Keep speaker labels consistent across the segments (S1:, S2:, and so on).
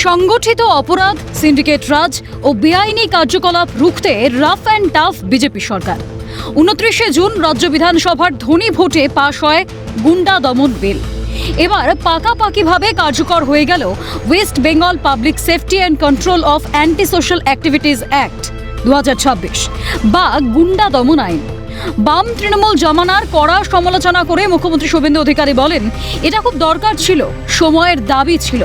S1: সংগঠিত অপরাধ, সিন্ডিকেট রাজ ও বেআইনি কার্যকলাপ রুখতে rough and tough BJP Sarkar. 29 June রাজ্য বিধানসভার ধ্বনি ভোটে পাশ হয় গুন্ডা দমন বিল। এবার পাকাপাকিভাবে কার্যকর হয়ে গেল West Bengal public safety and control of anti social activities act 2026 বা গুন্ডা দমন আইন। বাম তৃণমূল জমানার কড়া সমালোচনা করে মুখ্যমন্ত্রী শুভেন্দু অধিকারী বলেন, এটা খুব দরকার ছিল, সময়ের দাবি ছিল।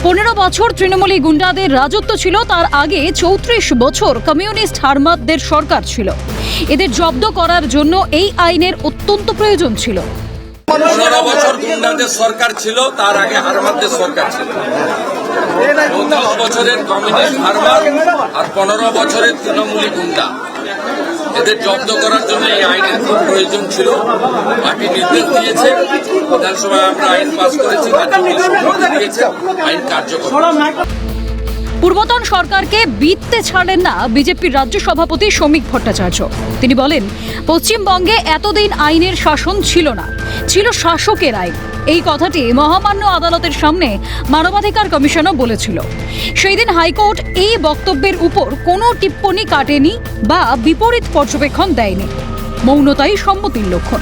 S1: 15 বছর তৃণমূলী গুন্ডাদের রাজত্ব ছিল, তার আগে 34 বছর কমিউনিস্ট হারমাতদের সরকার ছিল। এদের জব্দ করার জন্য এই আইনের অত্যন্ত প্রয়োজন ছিল।
S2: 15 বছর গুন্ডাদের সরকার ছিল, তার আগে হারমাতদের সরকার ছিল। 29 বছরের কমিউনিস্ট হারমাত আর 15 বছরের তৃণমূলী গুন্ডা, এদের জব্দ করার জন্য এই আইনের খুব প্রয়োজন ছিল। পার্টি নির্দেশ দিয়েছে, বিধানসভায় আমরা আইন পাস করেছি, আইন কার্যকর।
S1: পূর্বতন সরকারকে বিততে ছাড়েন না বিজেপির রাজ্য সভাপতি শ্রমিক ভট্টাচার্য। তিনি বলেন, পশ্চিমবঙ্গে এতদিন আইনের শাসন ছিল না, ছিল শাসকের আইন। এই কথাটি মহামান্য আদালতের সামনে মানবাধিকার কমিশনও বলেছিল। সেই দিন হাইকোর্ট এই বক্তব্যের উপর কোনো টিপ্পনি কাটেনি বা বিপরীত পর্যবেক্ষণ দেয়নি। মৌনতাই সম্মতির লক্ষণ।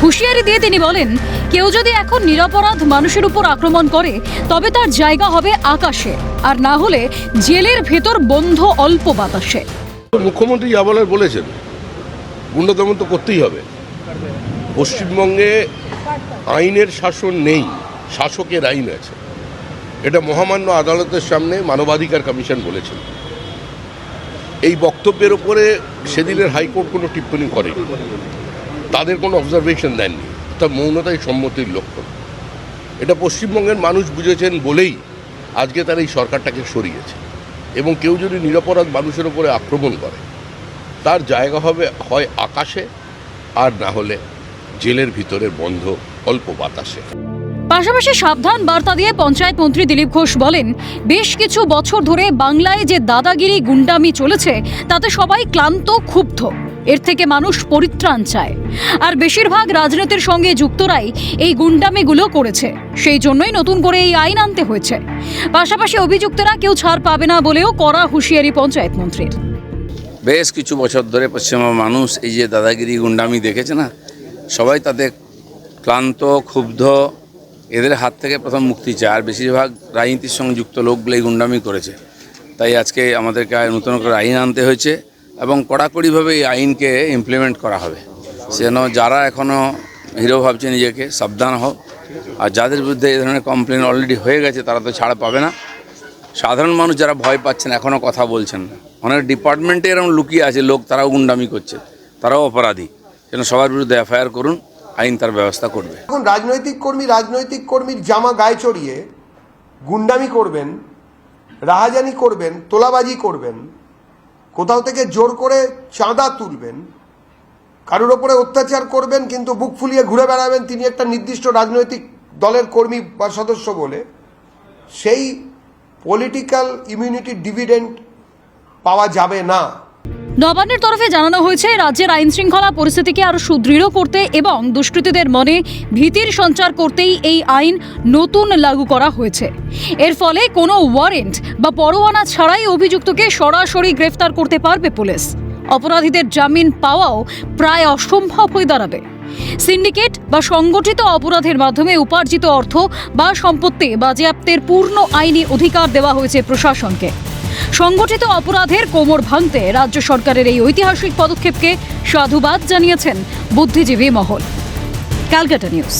S1: হুঁশিয়ারি দিয়ে তিনি বলেন, কেউ যদি এখন নিরপরাধ মানুষের উপর আক্রমণ করে তবে তার জায়গা হবে আকাশে, আর না হলে জেলের ভেতর বন্ধ অল্প বাতাসে।
S3: মুখ্যমন্ত্রী যা বলার বলেছেন, গুন্ডা দমন তো করতেই হবে। পশ্চিমবঙ্গে আইনের শাসন নেই, শাসকের আইন আছে। এটা মহামান্য আদালতের সামনে মানবাধিকার কমিশন বলেছেন। এই বক্তব্যের উপরে সেদিনের হাইকোর্ট কোনো টিপ্পনি করেনি, তাদের কোনো অবজারভেশন দেননি। তার মৌনতাই সম্মতির লক্ষণ। এটা পশ্চিমবঙ্গের মানুষ বুঝেছেন বলেই আজকে তারা এই সরকারটাকে সরিয়েছে। এবং কেউ যদি নিরপরাধ মানুষের উপরে আক্রমণ করে তার জায়গা হবে হয় আকাশে, আর না হলে জেলের ভিতরের বন্ধ অল্প বাতাসে।
S1: পাশাপাশি সাবধান বার্তা দিয়ে পঞ্চায়েত মন্ত্রী দিলীপ ঘোষ বলেন, বেশ কিছু বছর ধরে বাংলায় যে দাদাগিরি গুন্ডামি চলেছে তাতে সবাই ক্লান্ত, ক্ষুব্ধ। এর থেকে মানুষ পরিত্রাণ চায়। আর বেশিরভাগ রাজনীতির সঙ্গে যুক্তরাই এই গুন্ডামিগুলো করেছে, সেই জন্যই নতুন করে এই আইন আনতে হয়েছে। পাশাপাশি অভিযুক্তরা কেউ ছাড় পাবে না বলেও কড়া হুঁশিয়ারি পঞ্চায়েত মন্ত্রীর।
S4: বেশ কিছু বছর ধরে পশ্চিমবঙ্গের মানুষ এই যে দাদাগিরি গুন্ডামি দেখেছে না, সবাই তাতে ক্লান্ত, ক্ষুব্ধ। এদের হাত থেকে প্রথম মুক্তি চায়। আর বেশিরভাগ রাজনীতির সঙ্গে যুক্ত লোকগুলো এই গুন্ডামি করেছে। তাই আজকে আমাদেরকে নতুন করে আইন আনতে হয়েছে এবং কড়াকড়িভাবে এই আইনকে ইমপ্লিমেন্ট করা হবে। যেন যারা এখনও হিরো ভাবছে নিজেকে, সাবধান হোক। আর যাদের বিরুদ্ধে এই ধরনের কমপ্লেন অলরেডি হয়ে গেছে তারা তো ছাড় পাবে না। সাধারণ মানুষ যারা ভয় পাচ্ছেন, এখনও কথা বলছেন না, অনেক ডিপার্টমেন্টে এরকম লুকিয়ে আছে লোক, তারাও গুন্ডামি করছে, তারাও অপরাধী। যেন সবার বিরুদ্ধে এফআইআর করুন, আইন তার ব্যবস্থা করবে।
S5: এখন রাজনৈতিক কর্মীর জামা গায়ে চড়িয়ে গুন্ডামি করবেন, রাহাজানি করবেন, তোলাবাজি করবেন, কোথাও থেকে জোর করে চাঁদা তুলবেন, কারোর ওপরে অত্যাচার করবেন, কিন্তু বুক ফুলিয়ে ঘুরে বেড়াবেন তিনি একটা নির্দিষ্ট রাজনৈতিক দলের কর্মী বা সদস্য বলে, সেই পলিটিক্যাল ইমিউনিটির ডিভিডেন্ড পাওয়া যাবে না।
S1: নবান্নের তরফে জানানো হয়েছে, রাজ্যের আইন শৃঙ্খলা পরিস্থিতিকে আরো সুদৃঢ় করতে এবং দুষ্কৃতীদের মনে ভীতির সঞ্চার করতেই এই আইন নতুন লাগু করা হয়েছে। এর ফলে কোনো ওয়ারেন্ট বা পরোয়ানা ছাড়াই অভিযুক্তকে সরাসরি গ্রেফতার করতে পারবে পুলিশ। অপরাধীদের জামিন পাওয়াও প্রায় অসম্ভব হয়ে দাঁড়াবে। সিন্ডিকেট বা সংগঠিত অপরাধের মাধ্যমে উপার্জিত অর্থ বা সম্পত্তি বাজেয়াপ্তের পূর্ণ আইনি অধিকার দেওয়া হয়েছে প্রশাসনকে। সংগঠিত অপরাধের কোমর ভাঙতে রাজ্য সরকারের এই ঐতিহাসিক পদক্ষেপকে সাধুবাদ জানিয়েছেন বুদ্ধিজীবী মহল। ক্যালকাটা নিউজ।